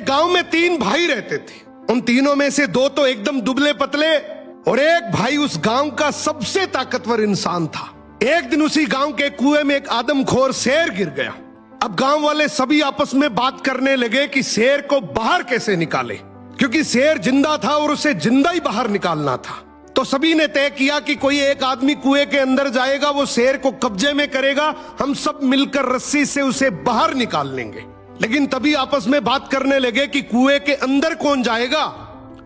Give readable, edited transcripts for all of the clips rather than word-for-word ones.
एक गांव में 3 भाई रहते थे। उन तीनों में से 2 तो एकदम दुबले पतले और एक भाई उस गांव का सबसे ताकतवर इंसान था। एक दिन उसी गांव के कुएं में एक आदमखोर शेर गिर गया। अब गांव वाले सभी आपस में बात करने लगे कि शेर को बाहर कैसे निकाले, क्योंकि शेर जिंदा था और उसे जिंदा ही बाहर निकालना था। तो सभी ने तय किया कि कोई एक आदमी कुएं के अंदर जाएगा, वो शेर को कब्जे में करेगा, हम सब मिलकर रस्सी से उसे बाहर निकाल लेंगे। लेकिन तभी आपस में बात करने लगे कि कुएं के अंदर कौन जाएगा।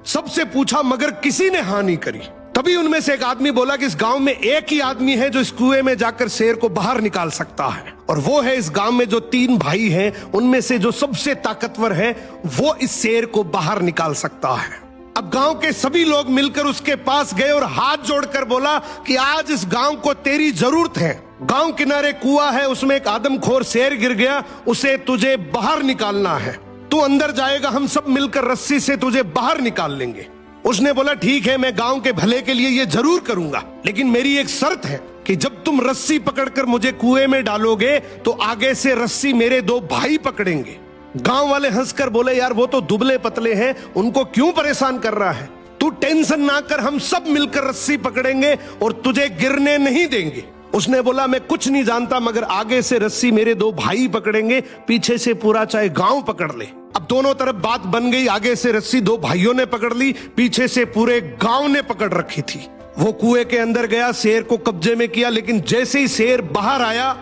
सबसे पूछा मगर किसी ने हाँ नहीं करी। तभी उनमें से एक आदमी बोला कि इस गांव में एक ही आदमी है जो इस कुएं में जाकर शेर को बाहर निकाल सकता है, और वो है इस गांव में जो 3 भाई हैं उनमें से जो सबसे ताकतवर है, वो इस शेर को बाहर निकाल सकता है। अब गांव के सभी लोग मिलकर उसके पास गए और हाथ जोड़कर बोला कि आज इस गांव को तेरी जरूरत है। गांव किनारे कुआं है, उसमें एक आदमखोर शेर गिर गया, उसे तुझे बाहर निकालना है। तू अंदर जाएगा, हम सब मिलकर रस्सी से तुझे बाहर निकाल लेंगे। उसने बोला ठीक है, मैं गांव के भले के लिए ये जरूर करूंगा, लेकिन मेरी एक शर्त है कि जब तुम रस्सी पकड़कर मुझे कुएं में डालोगे तो आगे से रस्सी मेरे 2 भाई पकड़ेंगे। गांव वाले हंसकर बोले यार वो तो दुबले पतले हैं, उनको क्यों परेशान कर रहा है, तू टेंशन ना कर, हम सब मिलकर रस्सी पकड़ेंगे और तुझे गिरने नहीं देंगे। उसने बोला मैं कुछ नहीं जानता, मगर आगे से रस्सी मेरे 2 भाई पकड़ेंगे, पीछे से पूरा चाहे गांव पकड़ ले। अब दोनों तरफ बात बन गई, आगे से रस्सी 2 भाइयों ने पकड़ ली, पीछे से पूरे गांव ने पकड़ रखी थी। वो कुएं के अंदर गया, शेर को कब्जे में किया, लेकिन जैसे ही शेर बाहर आया,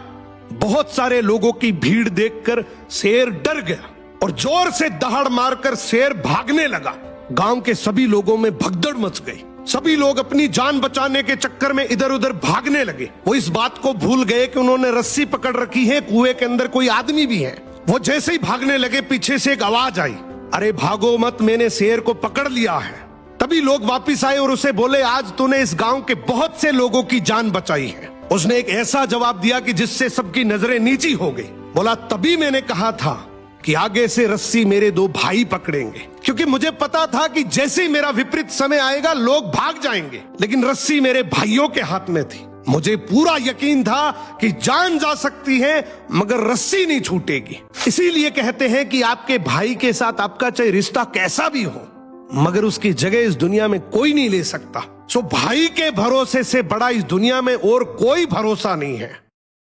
बहुत सारे लोगों की भीड़ देखकर शेर डर गया और जोर से दहाड़ मारकर शेर भागने लगा। गांव के सभी लोगों में भगदड़ मच गई। सभी लोग अपनी जान बचाने के चक्कर में इधर उधर भागने लगे। वो इस बात को भूल गए कि उन्होंने रस्सी पकड़ रखी है, कुएं के अंदर कोई आदमी भी है। वो जैसे ही भागने लगे, पीछे से एक आवाज आई, अरे भागो मत, मैंने शेर को पकड़ लिया है। तभी लोग वापिस आए और उसे बोले आज तूने इस गांव के बहुत से लोगों की जान बचाई है। उसने एक ऐसा जवाब दिया कि जिससे सबकी नजरें नीची हो गई। बोला तभी मैंने कहा था कि आगे से रस्सी मेरे 2 भाई पकड़ेंगे, क्योंकि मुझे पता था कि जैसे ही मेरा विपरीत समय आएगा लोग भाग जाएंगे, लेकिन रस्सी मेरे भाइयों के हाथ में थी। मुझे पूरा यकीन था कि जान जा सकती है मगर रस्सी नहीं छूटेगी। इसीलिए कहते हैं कि आपके भाई के साथ आपका चाहे रिश्ता कैसा भी हो, मगर उसकी जगह इस दुनिया में कोई नहीं ले सकता। सो भाई के भरोसे से बड़ा इस दुनिया में और कोई भरोसा नहीं है।